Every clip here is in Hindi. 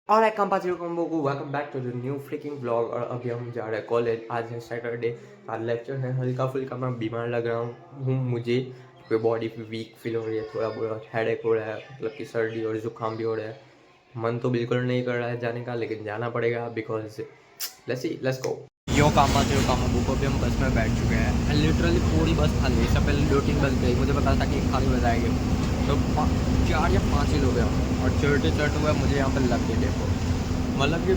और एक कंपाची कॉम्बो को welcome back to the new freaking vlog. और अभी हम जा रहे हैं कॉलेज। आज है सैटरडे, आज लेक्चर है। हल्का फुल्का मैं बीमार लग रहा हूँ मुझे, क्योंकि बॉडी वीक फील हो रही है, थोड़ा बहुत हेडेक हो रहा है, मतलब कि सर्दी और जुकाम भी हो रहा है। मन तो बिल्कुल नहीं कर रहा है जाने का, लेकिन जाना पड़ेगा बिकॉज लेट्स गो। यो काम बुक अभी हम बस में बैठ चुके हैं। लिटरली पूरी बस खाली है। इससे पहले 2-3 बस गई, मुझे पता था कि खाली बस आएगी। तो 4 या 5 ही लोग हैं और चढ़ते चढ़ते हुए मुझे यहाँ पर लग गई देखो। मतलब कि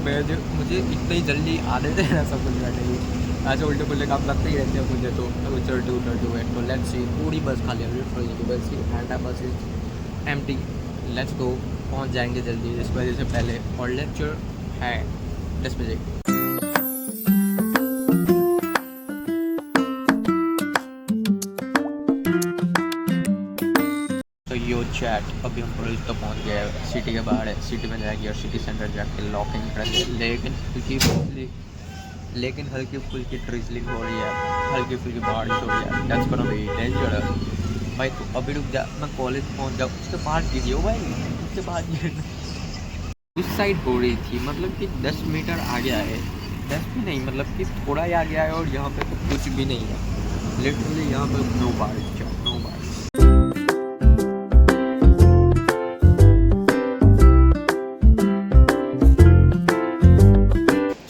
मुझे इतनी जल्दी आदत है ना सब कुछ बैठे ही ऐसे उल्टे पुल्टे काम लगते ही रहते हैं मुझे। तो चढ़ते उतरते हुए तो लेट्स सी, पूरी बस खाली है लिटरली। की बस एंड बस इज एम्प्टी। लेट्स गो, पहुँच जाएंगे जल्दी इस बजे से पहले। और लेक्चर है 10 बजे। तो यो चैट अभी हम कॉलेज तो पहुँच गए हैं। सिटी के बाहर है, सिटी में जाएगी और सिटी सेंटर जाके लॉकिंग करेंगे। लेकिन हल्की फुल्की ड्रिजलिंग हो रही है, हल्की फुल्की बारिश हो रही है। That's gonna be dangerous. भाई तो अभी रुक जा, मैं कॉलेज पहुँच जाऊँ उसके बाद गिरी हो भाई, उसके बाद गिरना। उस साइड हो रही थी, मतलब कि 10 मीटर आगे आए, 10 भी नहीं, मतलब कि थोड़ा ही आगे आए और यहाँ पे तो कुछ भी नहीं है लिटरली। यहाँ पे नो बारिश, नो बारिश।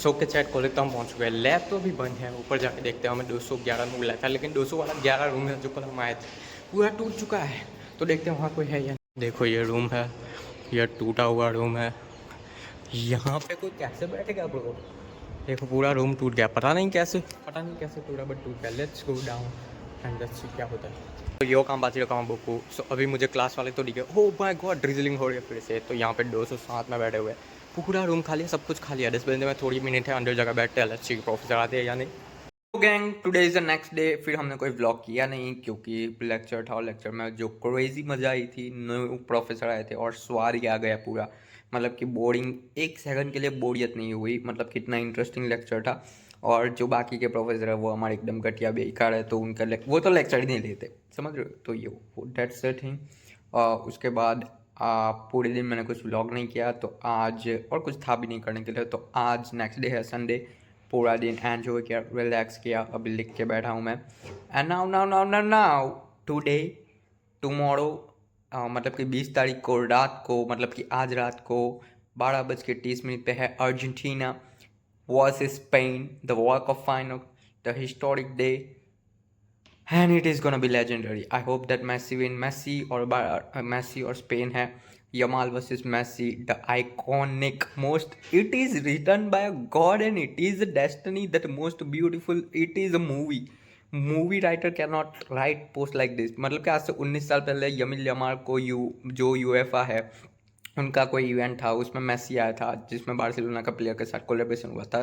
सो के चैट कॉलेज तो हम पहुँच चुके हैं। लैब तो अभी बंद है, ऊपर जाके देखते हैं। हमें 211 में मिला था, लेकिन 200 वाला 11 रूम है जो कल हम आए थे, पूरा टूट चुका है। तो देखते हैं वहाँ कोई है या नहीं। देखो ये रूम है, ये टूटा हुआ रूम है। यहाँ पे कोई कैसे बैठेगा ब्रो? देखो पूरा रूम टूट गया, पता नहीं कैसे टूटा, बट टूट गया। Let's go down and let's see क्या होता है। तो यो काम बाजी काम बुक। सो अभी मुझे क्लास वाले तो दिखे। हो माय गॉड, ड्रिजलिंग हो रही है फिर से। तो यहाँ पे 207 में बैठे हुए हैं, पूरा रूम खाली है, सब कुछ खाली है। 10 बजे में थोड़ी मिनट है, अंदर जगह बैठते हैं। लेट्स सी प्रोफेसर आते हैं या नहीं। तो gang, today is the next day. फिर हमने कोई व्लॉग किया नहीं क्योंकि लेक्चर था और लेक्चर में जो क्रेजी मज़ा आई थी, न्यू प्रोफेसर आए थे और स्वार ही आ गया पूरा। मतलब कि बोरिंग, एक सेकंड के लिए बोरियत नहीं हुई, मतलब कितना इंटरेस्टिंग लेक्चर था। और जो बाकी के प्रोफेसर है वो हमारे एकदम घटिया बेकार है, तो उनका वो तो लेक्चर ही नहीं लेते, समझ रहे हो। तो ये दैट्स द थिंग। उसके बाद पूरे दिन मैंने कुछ व्लॉग नहीं किया, तो आज और कुछ था भी नहीं करने के लिए। तो आज नेक्स्ट डे है संडे, पूरा दिन एंजॉय किया, रिलैक्स किया। अभी लिख के बैठा हूँ मैं। And now now now now now today tomorrow, मतलब कि 20 तारीख को रात को, मतलब कि आज रात को 12:30 पे है Argentina versus Spain, the world cup final, the historic day, and it is gonna be legendary. I hope that Messi win. Messi और स्पेन है। Yamal versus Messi, the iconic most, it is written by God and it is a destiny that most beautiful, it is a movie writer can not write post like this. मतलब कि आज से 19 साल पहले यमिल यमाल को जो यूएफा है उनका कोई इवेंट था, उसमें मेसी आया था, जिसमें बार्सिलोना का प्लेयर के साथ कोलेब्रेशन हुआ था।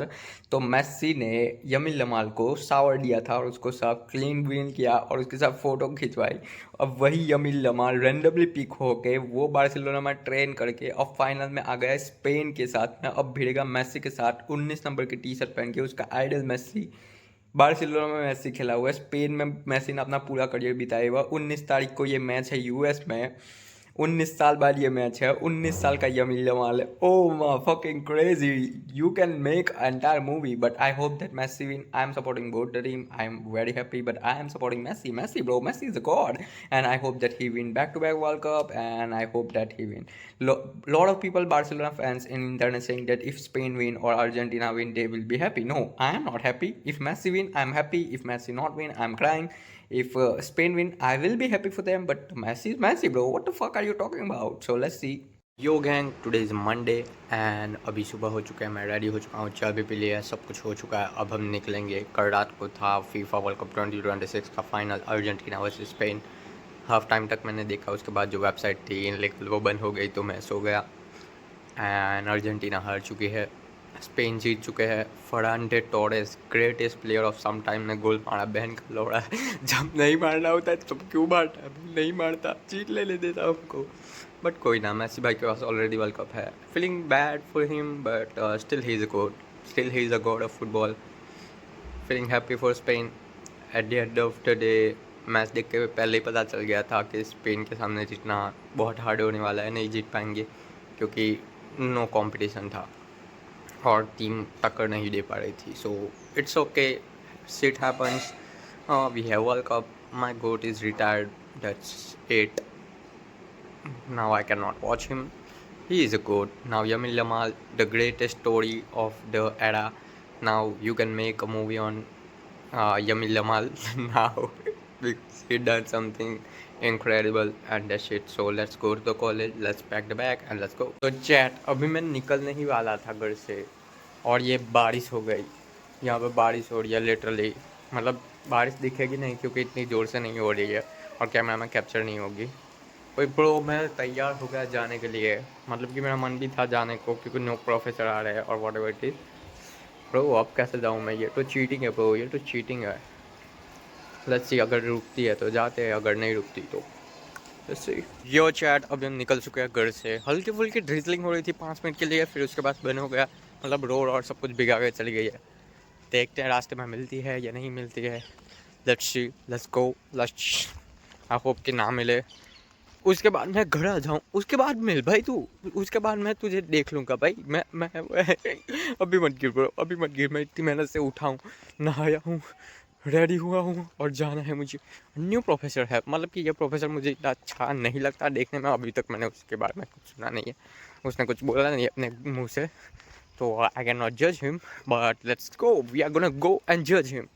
तो मेसी ने यमिल यमाल को शावर दिया था और उसको सब क्लीन व्लीन किया और उसके साथ फ़ोटो खिंचवाई। अब वही यमिल यमाल रेंडमली पिक होके वो बार्सिलोना में ट्रेन करके अब फाइनल में आ गया स्पेन के साथ में। अब भिड़ेगा मेसी के साथ, 19 नंबर की टी शर्ट पहन के, उसका आइडल मेसी। बार्सिलोना में मेसी खेला हुआ है, स्पेन में मेसी ने अपना पूरा करियर बिताया हुआ। 19 तारीख को ये मैच है यूएस में, 19 साल बाद ये मैच है। 19 साल का यमील यमाल है। Oh my fucking crazy, you can make entire movie, but I hope that Messi win. I am supporting both the team, I am very happy, but I am supporting Messi bro, Messi is a god, and I hope that he win back to back world cup, and I hope that he win. Lot of people, Barcelona fans in internet, saying that if Spain win or Argentina win, they will be happy. No, I am not happy. If Messi win, I am happy. If Messi not win, I am crying. If Spain win, I will be happy for them. But Messi is Messi, bro. What the fuck are you talking about? So let's see. Yo gang, today is Monday and अभी सुबह हो चुका है, मैं रेडी हो चुका हूँ, चाय भी पी लिया है, सब कुछ हो चुका है। अब हम निकलेंगे। कल रात को था फीफा वर्ल्ड कप 2026 का final, Argentina versus Spain. Half time तक मैंने देखा, उसके बाद जो वेबसाइट थी लेकिन वो बंद हो गई, तो मैं सो गया। एंड अर्जेंटीना हार चुकी है, स्पेन जीत चुके हैं। Fernando Torres, greatest player of some time, ने गोल मारा, बहन का लोड़ा है। जब नहीं मारना होता है तब क्यों मारता है? नहीं मारता, जीत ले देता हमको। बट कोई ना, मैसी भाई के पास ऑलरेडी वर्ल्ड कप है। Feeling bad for him, but still he is a God, still he is a God of football. Feeling happy for Spain. At the end of the day, match देख के पहले ही पता चल गया था कि स्पेन के सामने जीतना बहुत हार्ड होने वाला है, नहीं जीत पाएंगे, क्योंकि नो कंपटीशन था और टीम टक्कर नहीं दे पा रही थी. So it's okay, shit happens. We have World Cup. My goat is retired. That's it. Now I cannot watch him. He is a goat. Now Yamin Lamal, the greatest story of the era. Now you can make a movie on Yamin Lamal now because he done something incredible and that's it. So let's go to the college. Let's pack the bag and let's go. तो चैट अभी मैं निकलने ही वाला था घर से और ये बारिश हो गई. यहाँ पे बारिश हो रही है लिटरली. मतलब बारिश दिखेगी नहीं क्योंकि इतनी ज़ोर से नहीं हो रही है और कैमरा में कैप्चर नहीं होगी. कोई ब्रो मैं तैयार हो गया जाने के लिए. मतलब कि मेरा मन भी था जाने को क्योंकि नो प्रोफेसर आ रहे हैं और what ever it is. Bro अब कैसे जाऊँ मैं? ये तो चीटिंग है ब्रो, ये तो चीटिंग है. लेट्स सी, अगर रुकती है तो जाते हैं, अगर नहीं रुकती तो लेट्स सी. यो चैट अब हम निकल चुके हैं घर से. हल्की फुल्की ड्रिजलिंग हो रही थी 5 मिनट के लिए, फिर उसके बाद बंद हो गया. मतलब रोड और सब कुछ भिगा के चली गई है. देखते हैं रास्ते में मिलती है या नहीं मिलती है. Let's see, let's go, let's. I hope कि ना मिले. उसके बाद मैं घर आ जाऊँ, उसके बाद मिल भाई तू. उसके बाद मैं तुझे देख लूँगा भाई. मैं अभी मत गिर ब्रो, अभी मत गिर. मैं इतनी मेहनत से उठा हूँ, नहाया हूँ, रेडी हुआ हूँ और जाना है मुझे. न्यू प्रोफेसर है. मतलब कि ये प्रोफेसर मुझे इतना अच्छा नहीं लगता देखने में. अभी तक मैंने उसके बारे में कुछ सुना नहीं है. उसने कुछ बोला नहीं अपने मुँह से. तो आई कैन नॉट जज him. But let's go, we are gonna go and जज हिम.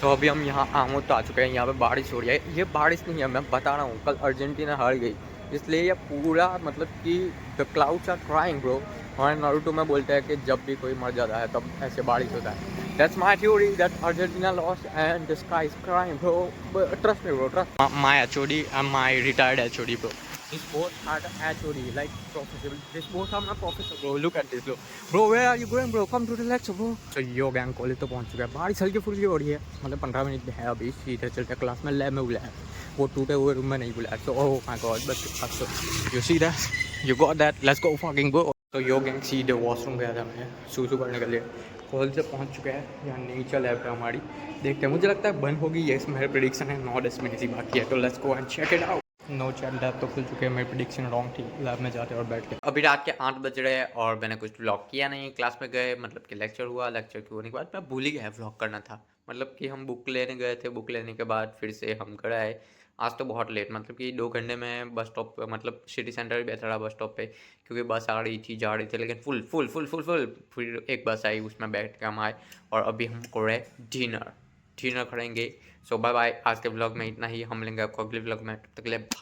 तो अभी हम यहाँ आमोद आ चुके हैं. यहाँ पे बारिश हो रही है. ये बारिश नहीं है, मैं बता रहा हूँ. कल अर्जेंटीना हार गई इसलिए ये पूरा मतलब कि the clouds are crying bro. हमारे नारुतो में बोलते हैं कि जब भी कोई मर जाता है तब ऐसे बारिश होता है. That's my theory that Argentina lost and the sky is crying bro. Trust me bro, trust my HOD and my retired HOD bro. This both had HOD, like professor. This both are my professor, bro. Look at this, bro. Bro, where are you going, bro? Come to the lecture, bro. So yo gang college तो पहुंच चुका है. बारिश हल्की फुल्की हो रही है. मतलब 15 मिनट है अभी. सीधे चलते क्लास में. लैब में बुलाया, वो टूटे हुए रूम में नहीं बुलाया. So oh my god, बस you see that? You got that? Let's go fucking go. तो यो गैंग सीधे वॉशरूम गया था मैं सूसू करने के लिए. कॉलेज से पहुंच चुके हैं. यहाँ नीचे लैब है हमारी. देखते हैं, मुझे लगता है बंद होगी. ये मेरा प्रेडिक्शन है. 9-10 मिनट ही बाकी है. तो let's go and check it out. No chat, lab तो खुल चुके हैं. मेरी प्रेडिक्शन रॉन्ग थी. लैब में जाते और बैठ के. अभी रात के 8 बज रहे हैं और मैंने कुछ व्लॉग किया नहीं. क्लास में गए, मतलब कि लेक्चर हुआ. लेक्चर के होने के बाद मैं भूल ही गया व्लॉग करना था. मतलब कि हम बुक लेने गए थे. बुक लेने के बाद फिर से हम घर आए. आज तो बहुत लेट, मतलब कि 2 घंटे में बस स्टॉप, मतलब सिटी सेंटर भी बैठा रहा बस स्टॉप पे क्योंकि बस आ रही थी जा रही थी लेकिन full full full full full. फिर एक बस आई, उसमें बैठ के हम आए और अभी हम कर रहे डिनर करेंगे. सो बाय बाय. आज के ब्लॉग में इतना ही. हम मिलेंगे आपको अगले ब्लॉग में. तब तक के लिए